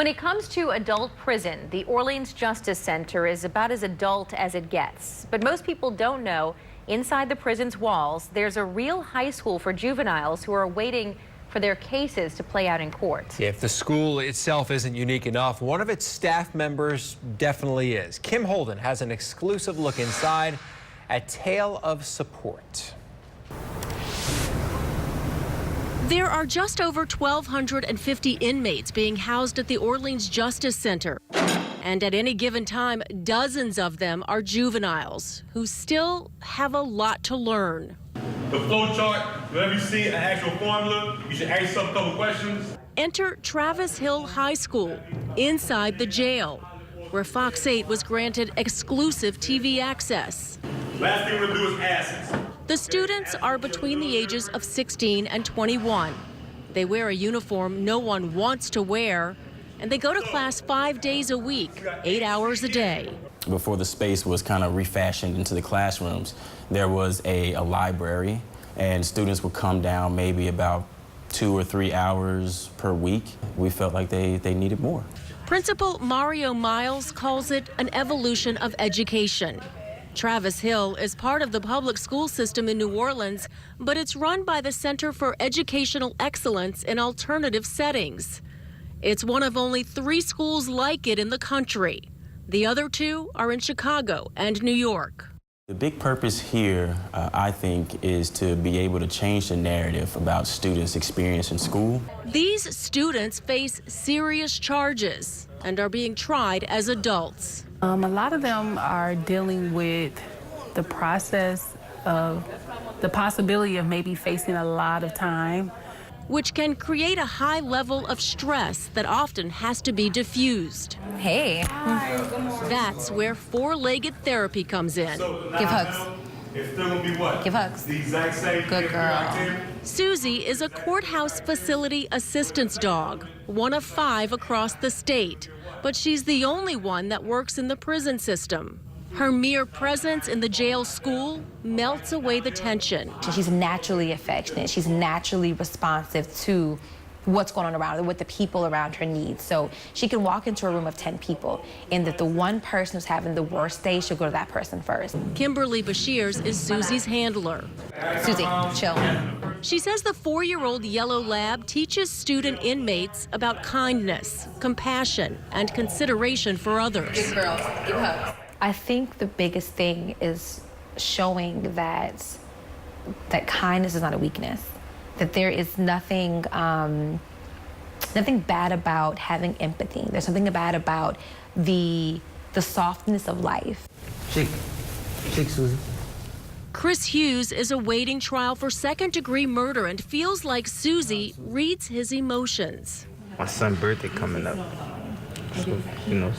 When it comes to adult prison, the Orleans Justice Center is about as adult as it gets. But most people don't know, inside the prison's walls, there's a real high school for juveniles who are waiting for their cases to play out in court. If the school itself isn't unique enough, one of its staff members definitely is. Kim Holden has an exclusive look inside, a tale of support. There are just over 1,250 inmates being housed at the Orleans Justice Center. And at any given time, dozens of them are juveniles who still have a lot to learn. The flow chart, whenever you see an actual formula, you should ask yourself a couple questions. Enter Travis Hill High School, inside the jail, where Fox 8 was granted exclusive TV access. Last thing we're gonna do is asses. The students are between the ages of 16 and 21. They wear a uniform no one wants to wear, and they go to class 5 days a week, 8 hours a day. Before the space was kind of refashioned into the classrooms, there was a library, and students would come down maybe about 2 or 3 hours per week. We felt like they needed more. Principal Mario Miles calls it an evolution of education. Travis Hill is part of the public school system in New Orleans, but it's run by the Center for Educational Excellence in Alternative Settings. It's one of only 3 schools like it in the country. The other 2 are in Chicago and New York. The big purpose here, I think, is to be able to change the narrative about students' experience in school. These students face serious charges and are being tried as adults. A lot of them are dealing with the process of the possibility of maybe facing a lot of time, which can create a high level of stress that often has to be diffused. Hey. That's where four-legged therapy comes in. Give hugs. It's still gonna be what? Give hugs. The exact same. Good girl. Susie is a courthouse facility assistance dog, one of 5 across the state, but she's the only one that works in the prison system. Her mere presence in the jail school melts away the tension. She's naturally affectionate. She's naturally responsive to what's going on around her, what the people around her need. So she can walk into a room of 10 people, and that the one person who's having the worst day, she'll go to that person first. Kimberly Bashirs is Susie's handler. Susie, chill. She says the 4-year-old yellow lab teaches student inmates about kindness, compassion, and consideration for others. Good girls. Give hugs. I think the biggest thing is showing that kindness is not a weakness, that there is nothing bad about having empathy. There's something bad about the softness of life. Shake, Susie. Chris Hughes is awaiting trial for second-degree murder and feels like Susie reads his emotions. My son's birthday coming up. So, you know,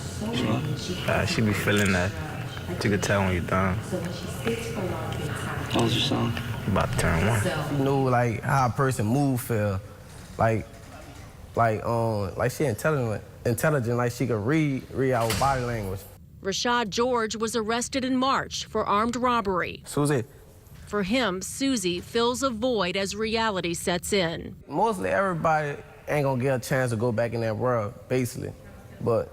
she be feeling that. You could tell when you're done. How was your son? About to turn 1. You know, like how a person move feel, like she intelligent, like she could read our body language. Rashad George was arrested in March for armed robbery. Susie. For him, Susie fills a void as reality sets in. Mostly everybody ain't gonna get a chance to go back in that world, basically. But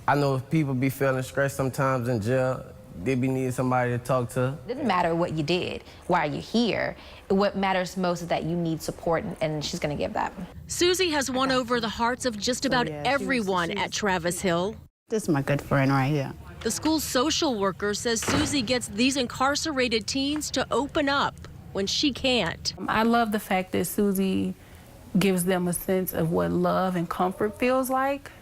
I know people be feeling stressed sometimes in jail. They be needing somebody to talk to. It doesn't matter what you did, why you're here. What matters most is that you need support, and she's gonna give that. Susie has won over the hearts of just about everyone at Travis Hill. This is my good friend right here. The school social worker says Susie gets these incarcerated teens to open up when she can't. I love the fact that Susie gives them a sense of what love and comfort feels like,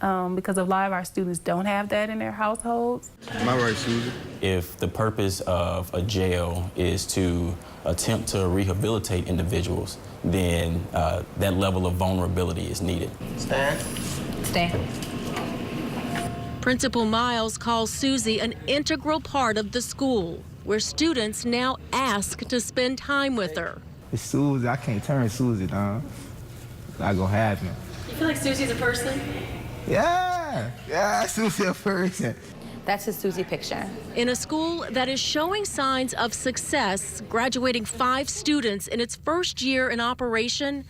because a lot of our students don't have that in their households. Am I right, Susie? If the purpose of a jail is to attempt to rehabilitate individuals, then that level of vulnerability is needed. Stand. Stand. Principal Miles calls Susie an integral part of the school, where students now ask to spend time with her. It's Susie. I can't turn Susie down. I go have me. You feel like Susie's a person? Yeah, Susie a person. That's his Susie picture. In a school that is showing signs of success, graduating 5 students in its first year in operation,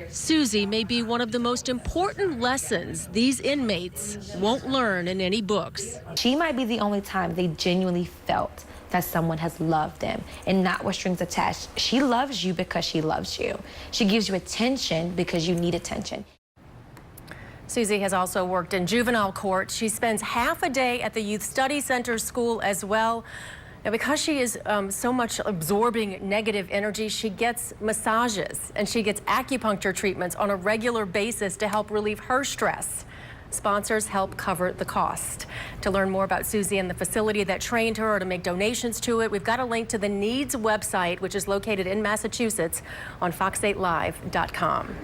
Susie may be one of the most important lessons these inmates won't learn in any books. She might be the only time they genuinely felt that someone has loved them and not with strings attached. She loves you because she loves you. She gives you attention because you need attention. Susie has also worked in juvenile court. She spends half a day at the Youth Study Center school as well. Now, because she is so much absorbing negative energy, she gets massages and she gets acupuncture treatments on a regular basis to help relieve her stress. Sponsors help cover the cost. To learn more about Susie and the facility that trained her or to make donations to it, we've got a link to the NEEDS website, which is located in Massachusetts on fox8live.com.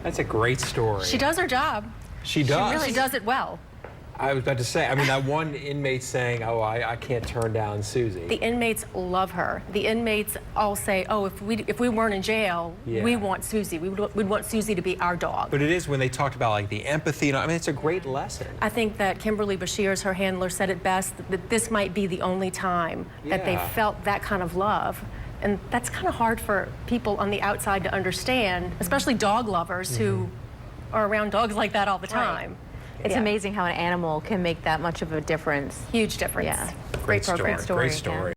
That's a great story. She does her job. She does. She really does it well. I was about to say, I mean, that one inmate saying, oh, I can't turn down Susie. The inmates love her. The inmates all say, oh, if we weren't in jail, we want Susie. We'd want Susie to be our dog. But it is when they talked about like the empathy. I mean, it's a great lesson. I think that Kimberly Bashirs, her handler, said it best, that this might be the only time that they felt that kind of love. And that's kind of hard for people on the outside to understand, especially dog lovers who are around dogs like that all the time. Right. It's amazing how an animal can make that much of a difference. Huge difference. Yeah. Great program. Great story.